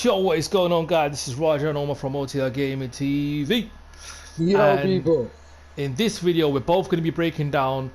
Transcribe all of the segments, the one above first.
Yo, what is going on, guys? This is Roger and Omar from OTR Gaming TV. Yo, And people. in this video, we're both going to be breaking down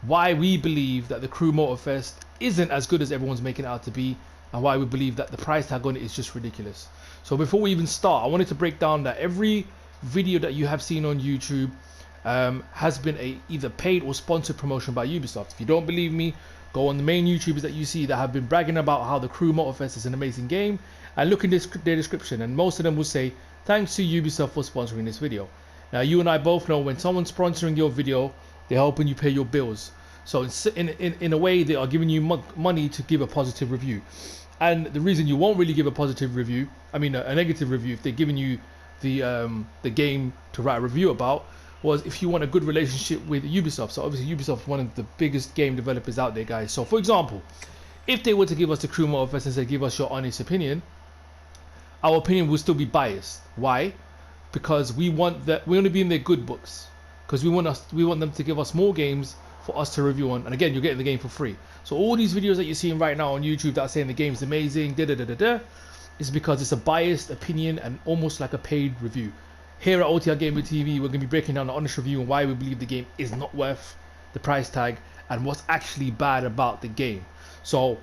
why we believe that the Crew Motorfest isn't as good as everyone's making it out to be, and why we believe that the price tag on it is just ridiculous. So before we even start, I wanted to break down that every video that you have seen on YouTube has been a either paid or sponsored promotion by Ubisoft. If you don't believe me, go on the main YouTubers that you see that have been bragging about how the Crew Motorfest is an amazing game, and look in their description, and most of them will say thanks to Ubisoft for sponsoring this video. Now, you and I both know when someone's sponsoring your video, they're helping you pay your bills. So in a way, they are giving you money to give a positive review. And the reason you won't really give a positive review, I mean a negative review, if they're giving you the game to write a review about, was if you want a good relationship with Ubisoft. So obviously Ubisoft is one of the biggest game developers out there, guys. So for example, if they were to give us the Crew Motorfest and say give us your honest opinion, our opinion will still be biased. Why? Because we want to be in their good books, because we want them to give us more games for us to review on. And again, you're getting the game for free. So all these videos that you're seeing right now on YouTube that are saying the game's amazing, is because it's a biased opinion and almost like a paid review. Here at OTR Gaming TV, we're going to be breaking down the honest review and why we believe the game is not worth the price tag and what's actually bad about the game. So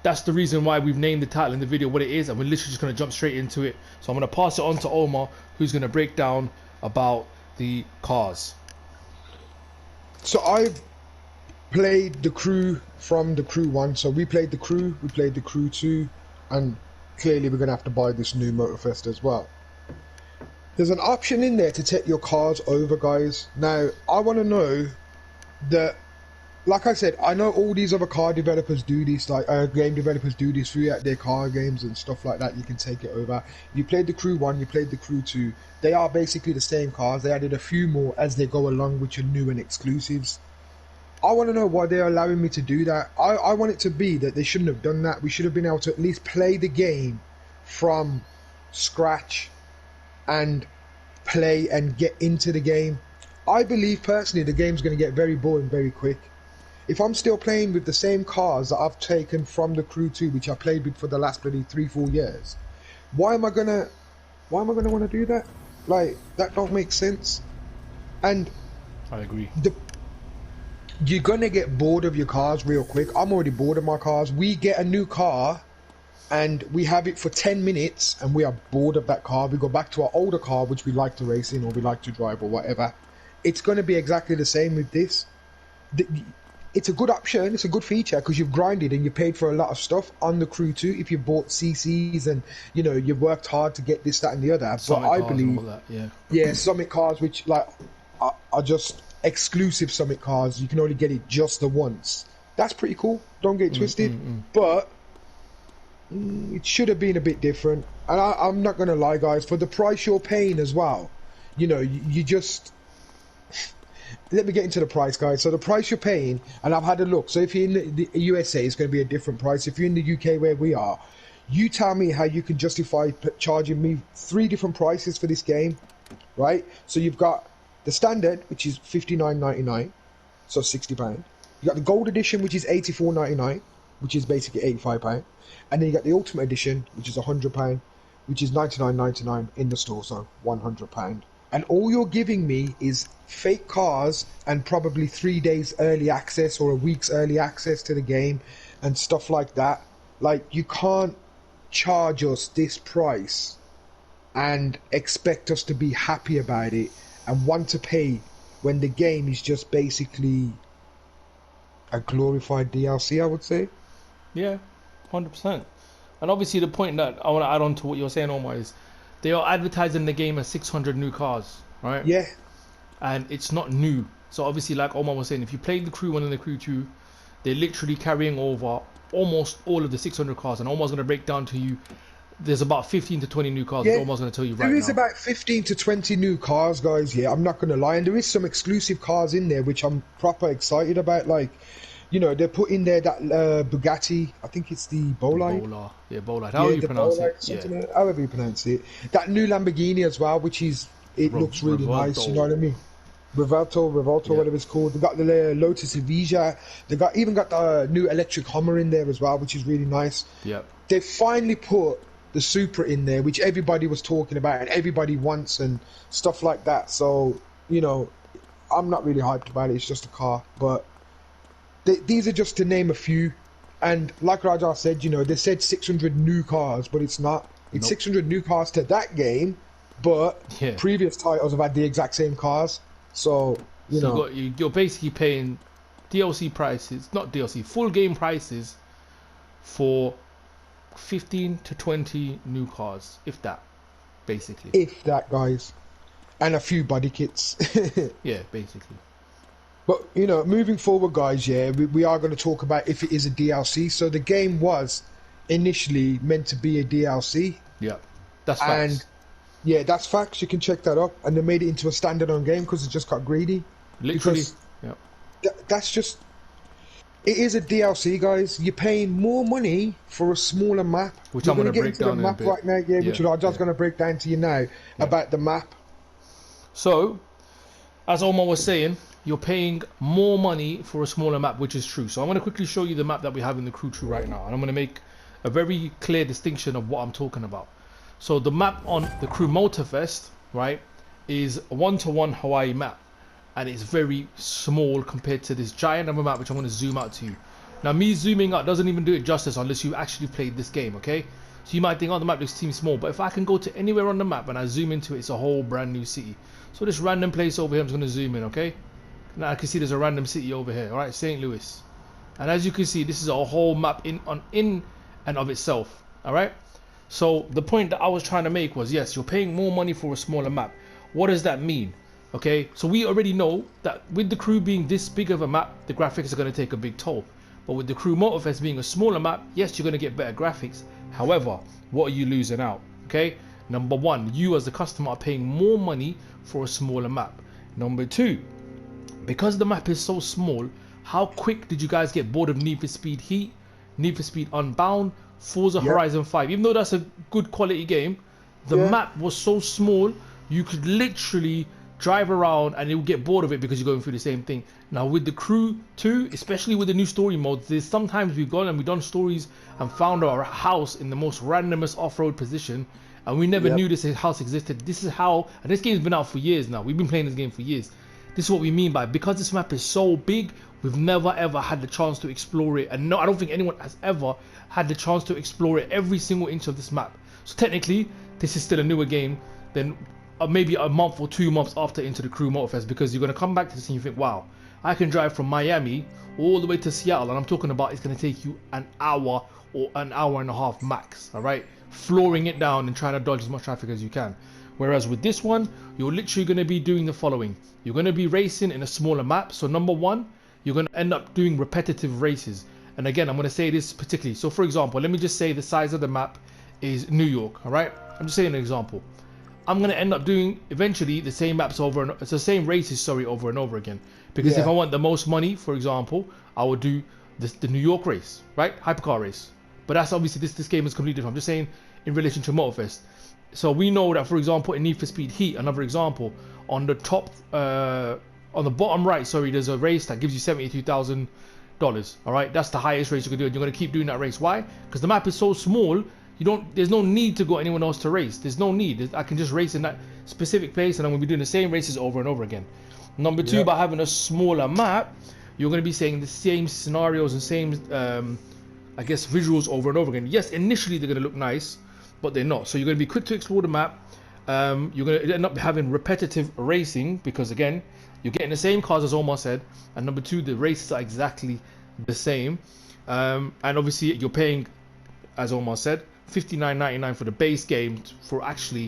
that's the reason why we've named the title in the video what it is, and we're literally just going to jump straight into it. So I'm going to pass it on to Omar, who's going to break down about the cars. So I've played the Crew from the Crew 1. So we played the Crew, we played the Crew 2, and clearly we're going to have to buy this new Motorfest as well. There's an option in there to take your cars over, guys. Now, I want to know that, like I said, I know all these other car developers do this, like game developers do this throughout their car games and stuff like that. You can take it over. You played the Crew 1, you played the Crew 2. They are basically the same cars. They added a few more as they go along, which are new and exclusives. I want to know why they're allowing me to do that. I want it to be that they shouldn't have done that. We should have been able to at least play the game from scratch and play and get into the game. I believe personally the game's going to get very boring very quick. If I'm still playing with the same cars that I've taken from the Crew 2, which I played with for the last bloody 3-4 years, why am I gonna want to do that? Like, that don't make sense. And I agree. You're gonna get bored of your cars real quick. I'm already bored of my cars. We get a new car and we have it for 10 minutes and we are bored of that car. We go back to our older car, which we like to race in or we like to drive or whatever. It's going to be exactly the same with this. It's a good option, it's a good feature, because you've grinded and you paid for a lot of stuff on the Crew 2 if you bought CCs and, you know, you worked hard to get this, that and the other. Summit but I cars believe, and all that, yeah, Summit cars, which like are just exclusive Summit cars. You can only get it just the once. That's pretty cool, don't get twisted. But it should have been a bit different. And I'm not going to lie, guys, for the price you're paying as well, you know, you just... Let me get into the price, guys. So the price you're paying, and I've had a look. So if you're in the USA, it's going to be a different price. If you're in the UK where we are, you tell me how you can justify charging me 3 different prices for this game, right? So you've got the standard, which is $59.99, so £60. You got the gold edition, which is $84.99, which is basically £85. And then you got the ultimate edition, which is £100, which is $99.99 in the store, so £100. And all you're giving me is fake cars and probably 3 days early access or a week's early access to the game and stuff like that. Like, you can't charge us this price and expect us to be happy about it and want to pay when the game is just basically a glorified DLC, I would say. Yeah, 100%. And obviously the point that I want to add on to what you're saying, Omar, is they are advertising the game as 600 new cars, right? Yeah. And it's not new. So obviously, like Omar was saying, if you played the Crew 1 and the Crew 2, they're literally carrying over almost all of the 600 cars. And Omar's going to break down to you, there's about 15 to 20 new cars. Yeah. Omar's going to tell you right now. There is about 15 to 20 new cars, guys, yeah. I'm not going to lie. And there is some exclusive cars in there, which I'm proper excited about. Like, you know, they put in there that Bugatti, I think it's the Bolide. Yeah, Bolide. However you pronounce it. Yeah. However you pronounce it. That new Lamborghini as well, which is, looks really nice, you know what I mean? Revolto, yeah. Whatever it's called. They got the Lotus Evija. They even got the new electric Hummer in there as well, which is really nice. Yeah. They finally put the Supra in there, which everybody was talking about and everybody wants and stuff like that. So, you know, I'm not really hyped about it. It's just a car. But these are just to name a few. And like Raja said, you know, they said 600 new cars, but it's not. It's 600 new cars to that game, but previous titles have had the exact same cars. So, you know. You're basically paying DLC prices, not DLC, full game prices for 15 to 20 new cars, if that, basically. If that, guys. And a few body kits. Yeah, basically. But, you know, moving forward, guys, we are going to talk about if it is a DLC. So the game was initially meant to be a DLC. Yeah, that's facts. And, yeah, that's facts. You can check that up. And they made it into a standalone game because it just got greedy. Literally, yeah. That's just... It is a DLC, guys. You're paying more money for a smaller map. Which I'm going to break down in a bit. Right now, which I'm just going to break down to you now about the map. So, as Omar was saying, you're paying more money for a smaller map, which is true. So I'm going to quickly show you the map that we have in the Crew 2 right now. And I'm going to make a very clear distinction of what I'm talking about. So the map on the Crew Motorfest, right, is a 1-to-1 Hawaii map. And it's very small compared to this giant of a map, which I'm going to zoom out to you. Now, me zooming out doesn't even do it justice unless you actually played this game, okay? So you might think, oh, the map looks too small. But if I can go to anywhere on the map and I zoom into it, it's a whole brand new city. So this random place over here, I'm just going to zoom in, okay? Now I can see there's a random city over here, all right? St. Louis. And as you can see, this is a whole map in and of itself, all right? So the point that I was trying to make was, yes, you're paying more money for a smaller map. What does that mean? Okay, so we already know that with the Crew being this big of a map, the graphics are going to take a big toll. But with the Crew Motorfest being a smaller map, yes, you're going to get better graphics. However, what are you losing out? Okay, number one, you as the customer are paying more money for a smaller map. Number two, because the map is so small, how quick did you guys get bored of Need for Speed Heat, Need for Speed Unbound, Forza Horizon 5? Even though that's a good quality game, the map was so small, you could literally drive around and you'll get bored of it because you're going through the same thing. Now with the Crew 2, especially with the new story modes, there's sometimes we've gone and we've done stories and found our house in the most randomest off-road position, and we never knew this house existed. This is how, and this game's been out for years now. We've been playing this game for years. This is what we mean by, because this map is so big, we've never ever had the chance to explore it. And no, I don't think anyone has ever had the chance to explore it, every single inch of this map. So technically, this is still a newer game than maybe a month or 2 months after into the Crew Motorfest, because you're going to come back to this and you think, wow, I can drive from Miami all the way to Seattle, and I'm talking about it's going to take you an hour or an hour and a half max, all right, flooring it down and trying to dodge as much traffic as you can. Whereas with this one, you're literally going to be doing the following. You're going to be racing in a smaller map. So number one, you're going to end up doing repetitive races. And again, I'm going to say this particularly. So for example, let me just say the size of the map is New York, all right? I'm just saying an example. I'm going to end up doing eventually the same maps it's the same races, sorry, over and over again. Because if I want the most money, for example, I would do the New York race, right? Hypercar race. But that's obviously, this game is completely different. I'm just saying in relation to Motorfest. So we know that, for example, in Need for Speed Heat, another example, on the top, on the bottom right, sorry, there's a race that gives you $72,000. All right, that's the highest race you can do, and you're going to keep doing that race. Why? Because the map is so small. There's no need to go anyone else to race. There's no need. I can just race in that specific place, and I'm going to be doing the same races over and over again. Number two, by having a smaller map, you're going to be saying the same scenarios and same, I guess, visuals over and over again. Yes, initially they're going to look nice, but they're not. So you're going to be quick to explore the map. You're going to end up having repetitive racing because, again, you're getting the same cars as Omar said. And number two, the races are exactly the same. And obviously, you're paying, as Omar said, $59.99 for the base game for actually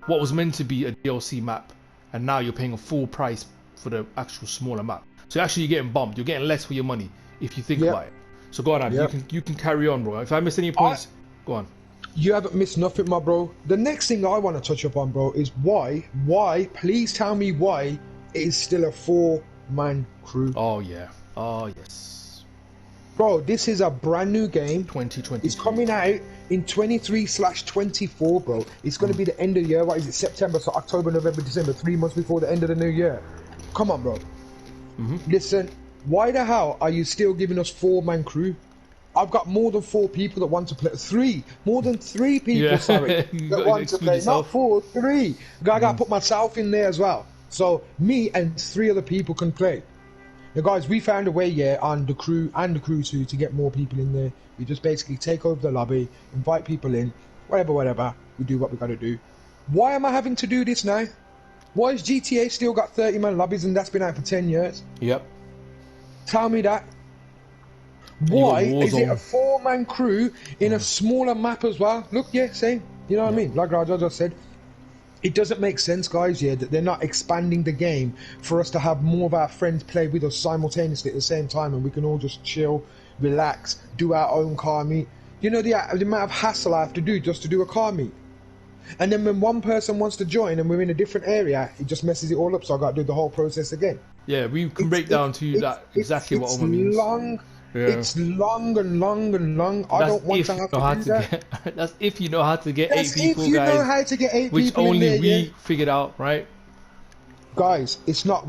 what was meant to be a DLC map. And now you're paying a full price for the actual smaller map. So actually, you're getting bumped. You're getting less for your money if you think about it. So go on, Adam. You can carry on, bro. If I miss any points, go on. You haven't missed nothing, my bro. The next thing I want to touch up on, bro, is why, please tell me why it is still a 4-man crew. Oh, yeah. Oh, yes. Bro, this is a brand new game. 2020. It's coming out in 23/24, bro. It's going to be the end of the year. What is it? September, so October, November, December. 3 months before the end of the new year. Come on, bro. Listen, why the hell are you still giving us 4-man crew? I've got more than 4 people that want to play. 3, more than 3 people. Yeah. Sorry, You that gotta want to exclude play. yourself. Not 4, 3. I got to put myself in there as well. So me and 3 other people can play. Now, guys, we found a way, yeah, on the crew and the crew 2 to get more people in there. We just basically take over the lobby, invite people in, whatever. We do what we got to do. Why am I having to do this now? Why has GTA still got 30-man lobbies and that's been out for 10 years? Yep. Tell me that. You got Why is it a Warzone. 4-man crew in a smaller map as well? Look, yeah, same. You know what I mean? Like Raja just said. It doesn't make sense, guys, yeah, that they're not expanding the game for us to have more of our friends play with us simultaneously at the same time, and we can all just chill, relax, do our own car meet. You know the amount of hassle I have to do just to do a car meet. And then when one person wants to join and we're in a different area, it just messes it all up, so I got to do the whole process again. Yeah, we can break down to you that exactly what Omar means. Long. Yeah. It's long and long and long. I don't want to have to do that. That's if you know how to get That's 8 people, if you guys. know how to get 8 which people in only there, we yeah. figured out, right? Guys, it's not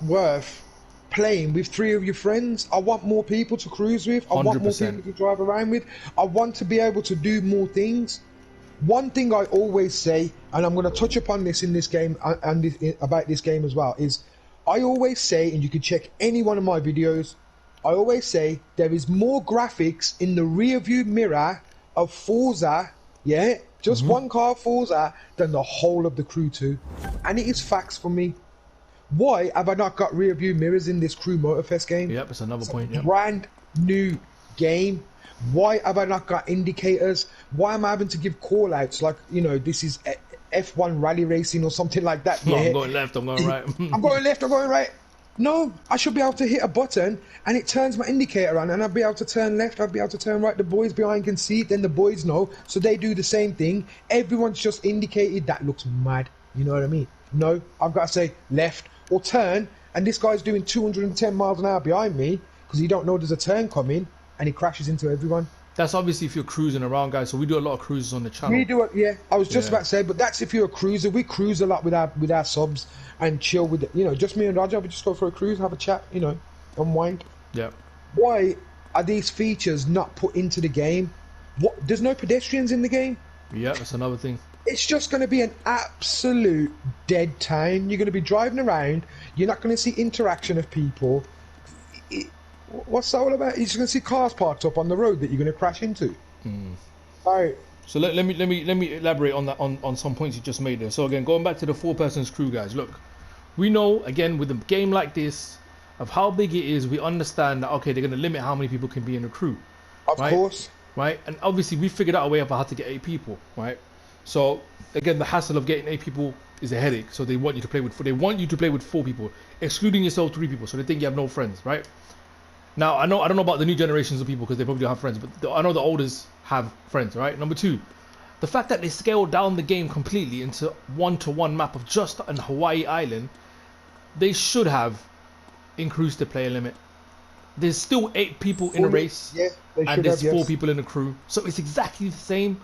worth playing with 3 of your friends. I want more people to cruise with. I want more 100%. people to drive around with. I want to be able to do more things. One thing I always say, and I'm going to touch upon this in this game and about this game as well, is I always say, and you can check any one of my videos, I always say there is more graphics in the rear view mirror of Forza, yeah, just one car Forza, than the whole of the Crew 2. And it is facts for me. Why have I not got rear view mirrors in this Crew Motorfest game? Yep, it's another point. Yep. Brand new game. Why have I not got indicators? Why am I having to give call outs like, you know, this is F1 rally racing or something like that? No, Yeah. I'm going left, I'm going right. I'm going left, I'm going right. No, I should be able to hit a button and it turns my indicator on and I'll be able to turn left, I'll be able to turn right. The boys behind can see it, then the boys know, so they do the same thing. Everyone's just indicated. That looks mad. You know what I mean? No, I've got to say left or turn, and this guy's doing 210 miles an hour behind me because he don't know there's a turn coming and he crashes into everyone. That's obviously if you're cruising around, guys. So we do a lot of cruises on the channel. We do it, yeah. I was just about to say, but that's if you're a cruiser. We cruise a lot with our subs and chill with it. You know, just me and Raja. We just go for a cruise, have a chat, you know, unwind. Yeah. Why are these features not put into the game? What? There's no pedestrians in the game. Yeah, that's another thing. It's just going to be an absolute dead town. You're going to be driving around. You're not going to see interaction of people. What's that all about? You're just going to see cars parked up on the road that you're going to crash into. All right. So let me elaborate on that on some points you just made there. So again, going back to the 4-person's crew, guys. Look, we know again with a game like this of how big it is. We understand that okay, they're going to limit how many people can be in a crew. Of course. Right, and obviously we figured out a way of how to get 8 people. Right. So again, the hassle of getting 8 people is a headache. So they want you to play with 4 people, excluding yourself 3 people. So they think you have no friends, right? Now I don't know about the new generations of people because they probably don't have friends, but I know the oldest have friends, right? Number 2, the fact that they scaled down the game completely into 1-to-1 map of just an Hawaii island, they should have increased the player limit. There's still 8 people in a race, and there's 4 people in the crew, so it's exactly the same,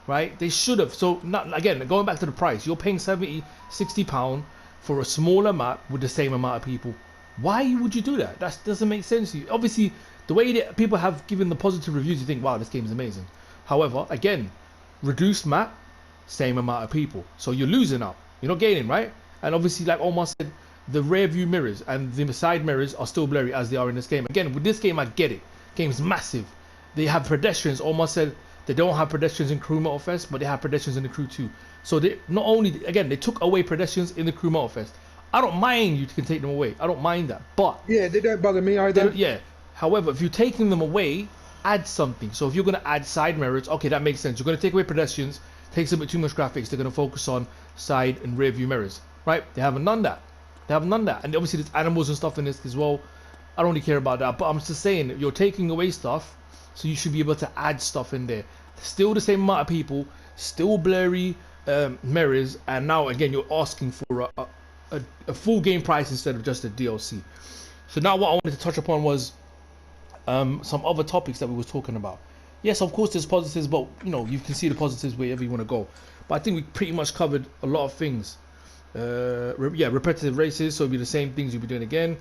right? They should have. So not again going back to the price, you're paying 70-60 pound for a smaller map with the same amount of people. Why would you do that? That doesn't make sense to you. Obviously, the way that people have given the positive reviews, you think, wow, this game is amazing. However, again, reduced map, same amount of people. So you're losing out. You're not gaining, right? And obviously, like Omar said, the rear view mirrors and the side mirrors are still blurry as they are in this game. Again, with this game, I get it. Game's massive. They have pedestrians. Omar said they don't have pedestrians in Crew Motorfest, but they have pedestrians in the Crew 2. So they not only, again, they took away pedestrians in the Crew Motorfest. I don't mind you can take them away. I don't mind that. But yeah, they don't bother me either. Yeah. However, if you're taking them away, add something. So if you're going to add side mirrors, okay, that makes sense. You're going to take away pedestrians, takes a bit too much graphics. They're going to focus on side and rear view mirrors, right? They haven't done that. And obviously there's animals and stuff in this as well. I don't really care about that. But I'm just saying, you're taking away stuff, so you should be able to add stuff in there. Still the same amount of people, still blurry mirrors, and now again you're asking for a full game price instead of just a DLC. So now what I wanted to touch upon was some other topics that we were talking about. Yes, of course there's positives, but you know, you can see the positives wherever you want to go. But I think we pretty much covered a lot of things. Repetitive races, so it'll be the same things you'll be doing again.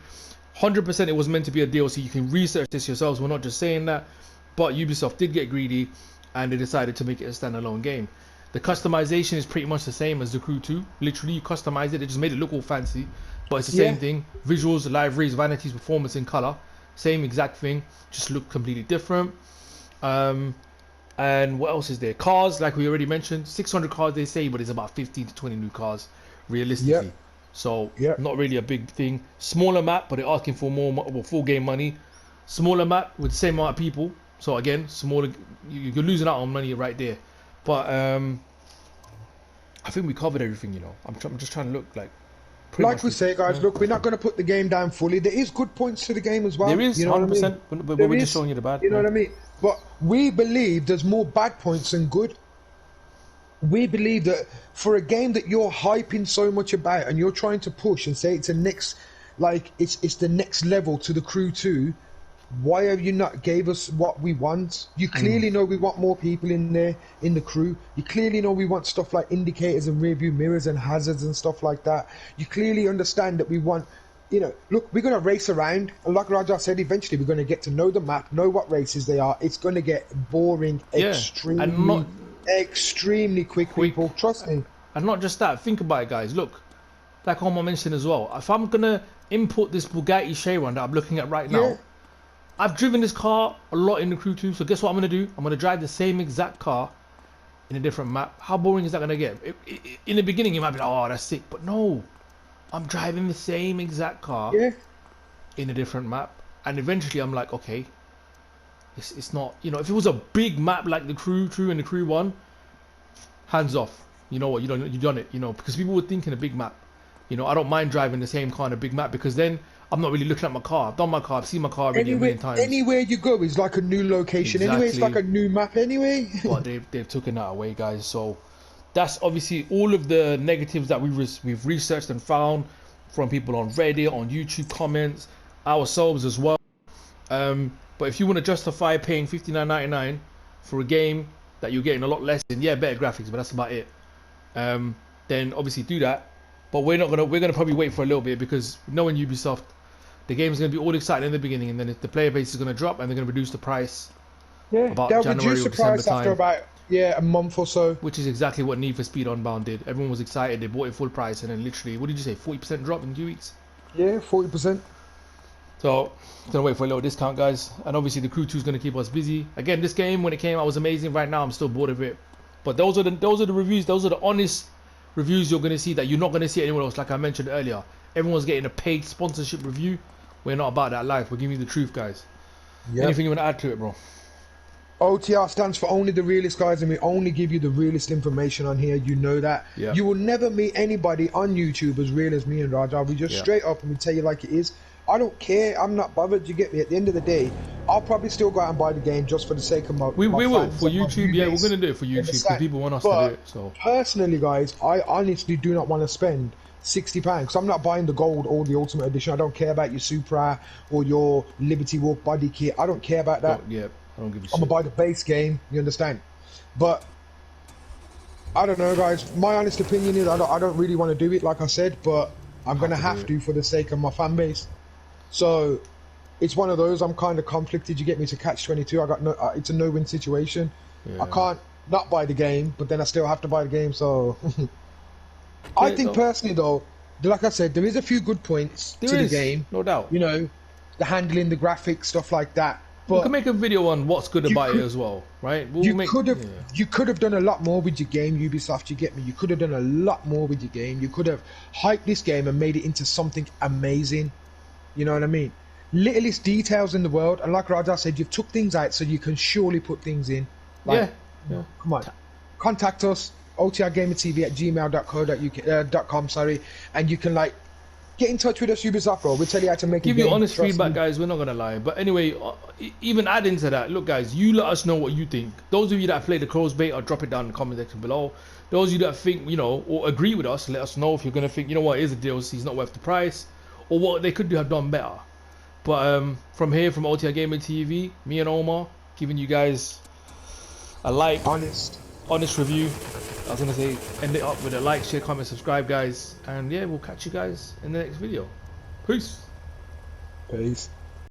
100% it was meant to be a DLC. You can research this yourselves. We're not just saying that. But Ubisoft did get greedy, and they decided to make it a standalone game. The customization is pretty much the same as the Crew 2. Literally, you customize it. They just made it look all fancy, but it's the same thing. Visuals, liveries, vanities, performance, and color, same exact thing. Just look completely different. And what else is there? Cars, like we already mentioned, 600 cars they say, but it's about 15 to 20 new cars, realistically. Yep. So not really a big thing. Smaller map, but they're asking for more full game money. Smaller map with the same amount of people. So again, smaller, you're losing out on money right there. But I think we covered everything, you know. I'm just trying to look like. Like we say, guys, look, we're not going to put the game down fully. There is good points to the game as well. There is, you know 100%. What I mean? But we're just showing you the bad. You know what I mean? But we believe there's more bad points than good. We believe that for a game that you're hyping so much about and you're trying to push and say it's a next, like it's the next level to the Crew 2, why have you not gave us what we want? You clearly know we want more people in there in the crew. You clearly know we want stuff like indicators and rear view mirrors and hazards and stuff like that. You clearly understand that we want, you know, look, we're going to race around, and like Raja said, eventually we're going to get to know the map, know what races they are. It's going to get boring extremely quick, people. Trust me. And not just that, think about it, guys. Look, like Omar mentioned as well, if I'm going to import this Bugatti Chiron that I'm looking at right now, I've driven this car a lot in the Crew 2, so guess what I'm going to do? I'm going to drive the same exact car in a different map. How boring is that going to get? In the beginning, you might be like, oh, that's sick. But no, I'm driving the same exact car in a different map. And eventually, I'm like, okay, it's not, you know, if it was a big map like the Crew 2 and the Crew 1, hands off. You know what, you done it, you know, because people would think in a big map. You know, I don't mind driving the same car in a big map because then I'm not really looking at my car. I've done my car. I've seen my car already a million times. Anywhere you go is like a new location. Anyway, it's like a new map anyway. But they've taken that away, guys. So that's obviously all of the negatives that we've researched and found from people on Reddit, on YouTube comments, ourselves as well. But if you want to justify paying $59.99 for a game that you're getting a lot less in, better graphics, but that's about it. Then obviously do that. But we're gonna probably wait for a little bit because knowing Ubisoft, the game's gonna be all exciting in the beginning, and then the player base is gonna drop, and they're gonna reduce the price. About they'll January reduce or the price December after time. about a month or so. Which is exactly what Need for Speed Unbound did. Everyone was excited. They bought it full price, and then literally, what did you say? 40% drop in 2 weeks. Yeah, 40%. So gonna wait for a little discount, guys. And obviously the Crew 2 is gonna keep us busy. Again, this game when it came out was amazing. Right now I'm still bored of it. But those are the reviews. Those are the honest reviews you're going to see that you're not going to see anywhere else. Like I mentioned earlier, everyone's getting a paid sponsorship review. We're not about that life. We're giving you the truth, guys. Anything you want to add to it, bro? OTR stands for only the realest, guys, and we only give you the realest information on here. You know that. You will never meet anybody on YouTube as real as me and Raja. We just straight up and we tell you like it is. I don't care. I'm not bothered. You get me? At the end of the day, I'll probably still go out and buy the game just for the sake of my. We will for YouTube. Yeah, we're gonna do it for YouTube because people want us to do it. So personally, guys, I honestly do not want to spend £60 because I'm not buying the gold or the ultimate edition. I don't care about your Supra or your Liberty Walk body kit. I don't care about that. I don't give a shit. I'm gonna buy the base game. You understand? But I don't know, guys. My honest opinion is I don't really want to do it, like I said, but I'm gonna have to for the sake of my fan base. So it's one of those. I'm kind of conflicted. You get me? To catch 22. I got no. It's a no-win situation. I can't not buy the game, but then I still have to buy the game. So I think personally, though, like I said, there is a few good points to the game. No doubt. You know, the handling, the graphics, stuff like that. But we can make a video on what's good about it as well, right? You could have done a lot more with your game, Ubisoft. You get me? You could have done a lot more with your game. You could have hyped this game and made it into something amazing. You know what I mean? Littlest details in the world, and like Raja said, you've took things out so you can surely put things in. Like, come on, contact us, otrgamertv@gmail.com, and you can like get in touch with us, Ubisoft, bro. We'll tell you how to make give you honest feedback, guys. We're not gonna lie, but anyway, even add into that. Look, guys, you let us know what you think. Those of you that play the Crow's Bait, or drop it down in the comment section below. Those of you that think, you know, or agree with us, let us know if you're gonna think, you know what, it is a DLC, it's not worth the price. Or what they could have done better. But from here, from OTR Gamer TV, me and Omar giving you guys a honest review. I was gonna say end it up with a like, share, comment, subscribe, guys, and yeah, we'll catch you guys in the next video. Peace.